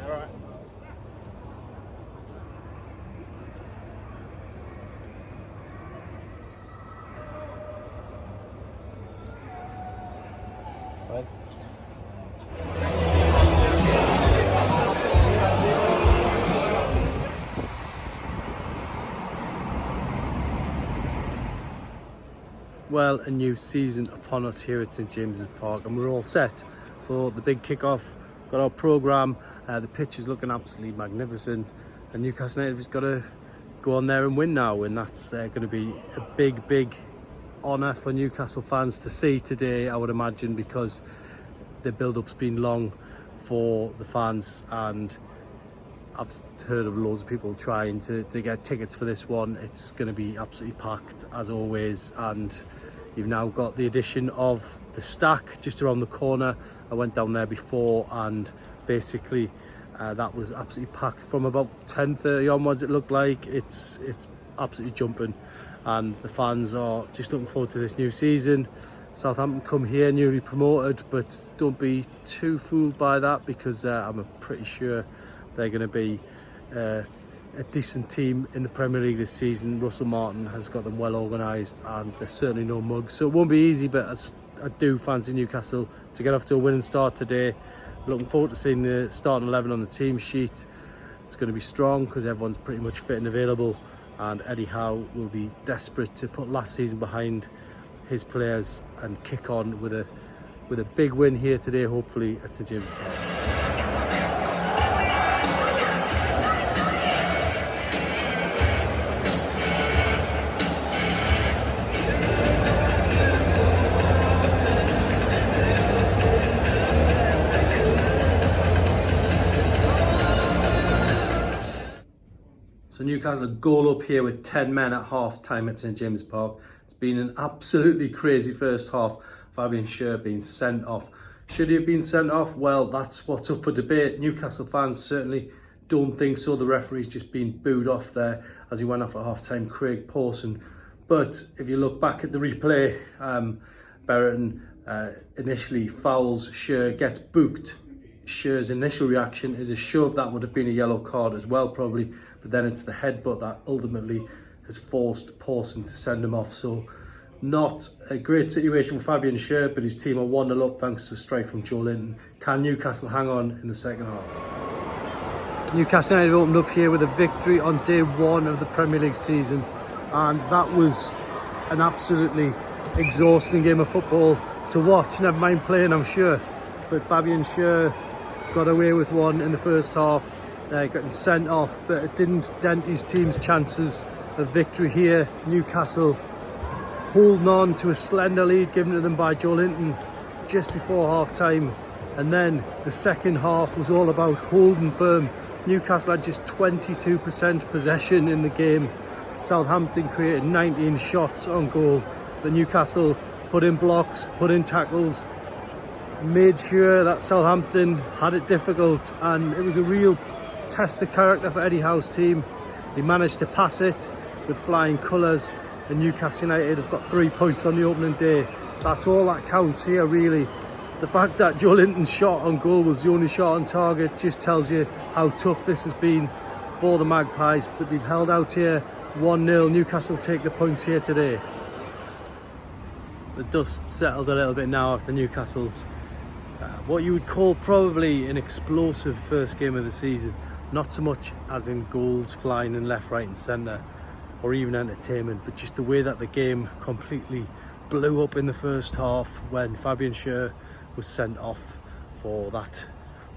Alright, alright. Right. Well, a new season upon us here at St James's Park, and we're all set for the big kick-off. Got our programme, the pitch is looking absolutely magnificent, and Newcastle United has got to go on there and win now, and that's going to be a big honour for Newcastle fans to see today, I would imagine, because the build-up's been long for the fans, and I've heard of loads of people trying to get tickets for this one. It's going to be absolutely packed as always, and you've now got the addition of the Stack just around the corner. I went down there before, and basically that was absolutely packed from about 10:30 onwards. It looked like it's absolutely jumping, and the fans are just looking forward to this new season. Southampton come here newly promoted, but don't be too fooled by that, because I'm pretty sure they're going to be a decent team in the Premier League this season. Russell Martin has got them well organised, and they're certainly no mugs, so it won't be easy, but I do fancy Newcastle to get off to a winning start today. Looking forward to seeing the starting 11 on the team sheet. It's going to be strong because everyone's pretty much fit and available, and Eddie Howe will be desperate to put last season behind his players and kick on with a big win here today, hopefully at St James's Park. So Newcastle goal up here with 10 men at half time at St James's Park. It's been an absolutely crazy first half. Fabian Schär being sent off. Should he have been sent off? Well, that's what's up for debate. Newcastle fans certainly don't think so. The referee's just been booed off there as he went off at half time, Craig Pawson. But if you look back at the replay, Brereton initially fouls Schär, gets booked. Schär's initial reaction is a shove. That would have been a yellow card as well, probably, but then it's the headbutt that ultimately has forced Pawson to send him off. So not a great situation for Fabian Schär, but his team are 1-0 up thanks to a strike from Joelinton. Can Newcastle hang on in the second half? Newcastle United opened up here with a victory on day one of the Premier League season, and that was an absolutely exhausting game of football to watch, never mind playing, I'm sure. But Fabian Schär got away with one in the first half, getting sent off, but it didn't dent his team's chances of victory here. Newcastle holding on to a slender lead given to them by Joelinton just before half time, and then the second half was all about holding firm. Newcastle had just 22% possession in the game. Southampton created 19 shots on goal, but Newcastle put in blocks, put in tackles, made sure that Southampton had it difficult, and it was a real test of character for Eddie Howe's team. He managed to pass it with flying colours, and Newcastle United have got 3 points on the opening day. That's all that counts here, really. The fact that Joelinton's shot on goal was the only shot on target just tells you how tough this has been for the Magpies, but they've held out here 1-0. Newcastle take the points here today. The dust settled a little bit now after Newcastle's what you would call probably an explosive first game of the season. Not so much as in goals flying in left, right and centre, or even entertainment, but just the way that the game completely blew up in the first half when Fabian Schär was sent off for that,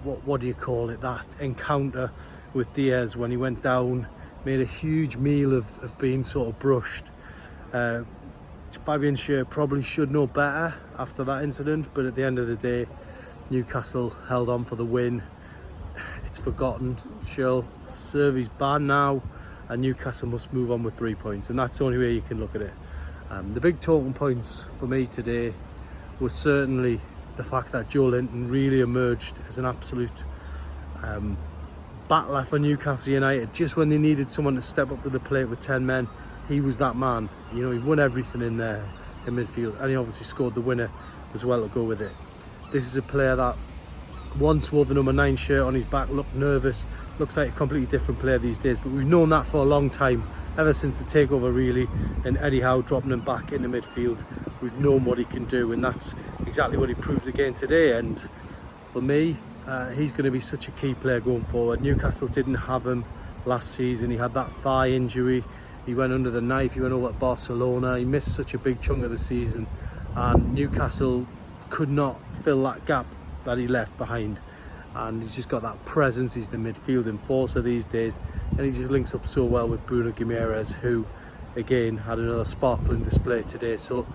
what do you call it, that encounter with Diaz when he went down, made a huge meal of being sort of brushed. Fabian Schär probably should know better after that incident, but at the end of the day, Newcastle held on for the win. It's forgotten. She'll serve his ban now, and Newcastle must move on with 3 points, and that's the only way you can look at it. The big talking points for me today was certainly the fact that Joelinton really emerged as an absolute battler for Newcastle United. Just when they needed someone to step up to the plate with 10 men, he was that man. You know, he won everything in there in midfield, and he obviously scored the winner as well to go with it. This is a player that once wore the number 9 shirt on his back, looked nervous, looks like a completely different player these days. But we've known that for a long time, ever since the takeover really, and Eddie Howe dropping him back into midfield. We've known what he can do, and that's exactly what he proved again today. And for me, he's going to be such a key player going forward. Newcastle didn't have him last season. He had that thigh injury, he went under the knife, he went over to Barcelona, he missed such a big chunk of the season, and Newcastle could not fill that gap that he left behind. And he's just got that presence, he's the midfield enforcer these days, and he just links up so well with Bruno Guimaraes, who again had another sparkling display today. So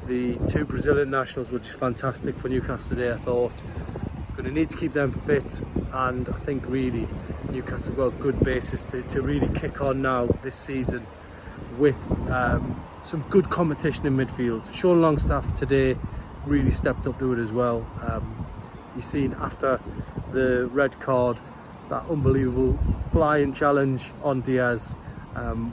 the two Brazilian nationals were just fantastic for Newcastle today, I thought. Going to need to keep them fit, and I think really Newcastle got a good basis to really kick on now this season with some good competition in midfield. Sean Longstaff today really stepped up to it as well. You've seen after the red card, that unbelievable flying challenge on Diaz,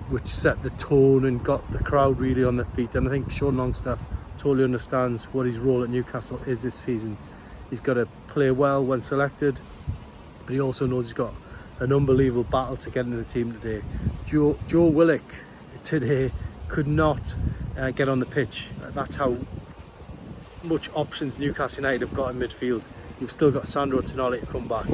which set the tone and got the crowd really on their feet. And I think Sean Longstaff totally understands what his role at Newcastle is this season. He's got to play well when selected, but he also knows he's got an unbelievable battle to get into the team today. Joe Willock today could not get on the pitch. That's how much options Newcastle United have got in midfield. You've still got Sandro Tonali to come back.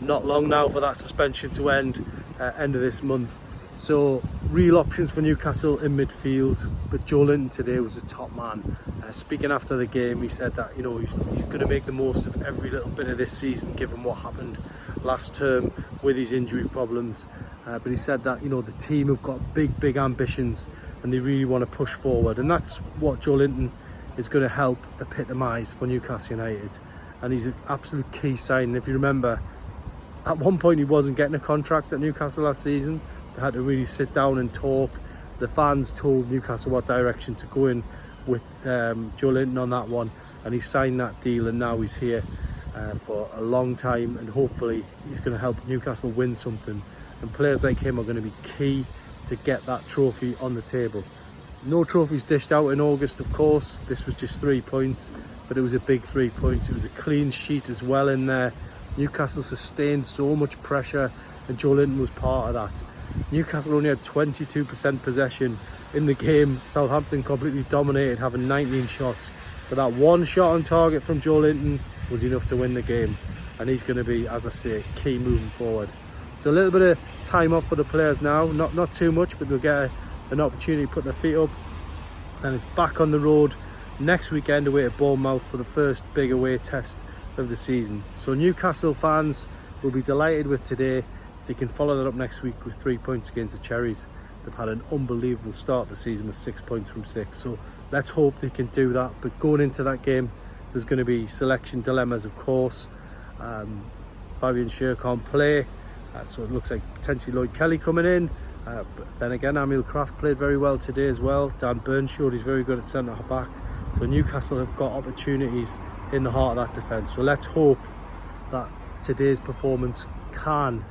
Not long now for that suspension to end of this month. So real options for Newcastle in midfield. But Joelinton today was a top man. Speaking after the game, he said that he's going to make the most of every little bit of this season, given what happened last term with his injury problems. But he said that the team have got big ambitions, and they really want to push forward. And that's what Joelinton is going to help epitomise for Newcastle United. And he's an absolute key sign. If you remember, at one point he wasn't getting a contract at Newcastle last season. They had to really sit down and talk. The fans told Newcastle what direction to go in with Joelinton on that one, and he signed that deal, and now he's here for a long time, and hopefully he's going to help Newcastle win something. And players like him are going to be key to get that trophy on the table. No trophies dished out in August, of course. This was just 3 points, but it was a big 3 points. It was a clean sheet as well in there. Newcastle sustained so much pressure, and Joelinton was part of that. Newcastle only had 22% possession in the game. Southampton completely dominated, having 19 shots. But that one shot on target from Joelinton was enough to win the game. And he's going to be, as I say, key moving forward. So a little bit of time off for the players now. Not too much, but they'll get an opportunity to put their feet up. And it's back on the road next weekend away at Bournemouth for the first big away test of the season. So Newcastle fans will be delighted with today. They can follow that up next week with 3 points against the Cherries. They've had an unbelievable start to the season with 6 points from 6. So let's hope they can do that. But going into that game, there's going to be selection dilemmas, of course. Fabian Schär can't play, so it looks like potentially Lloyd Kelly coming in. But then again, Emil Kraft played very well today as well. Dan Burn showed he's very good at centre back. So Newcastle have got opportunities in the heart of that defence. So let's hope that today's performance can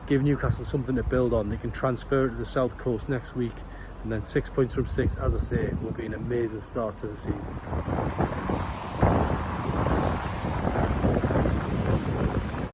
give Newcastle something to build on. They can transfer it to the South Coast next week, and then 6 points from 6, as I say, will be an amazing start to the season.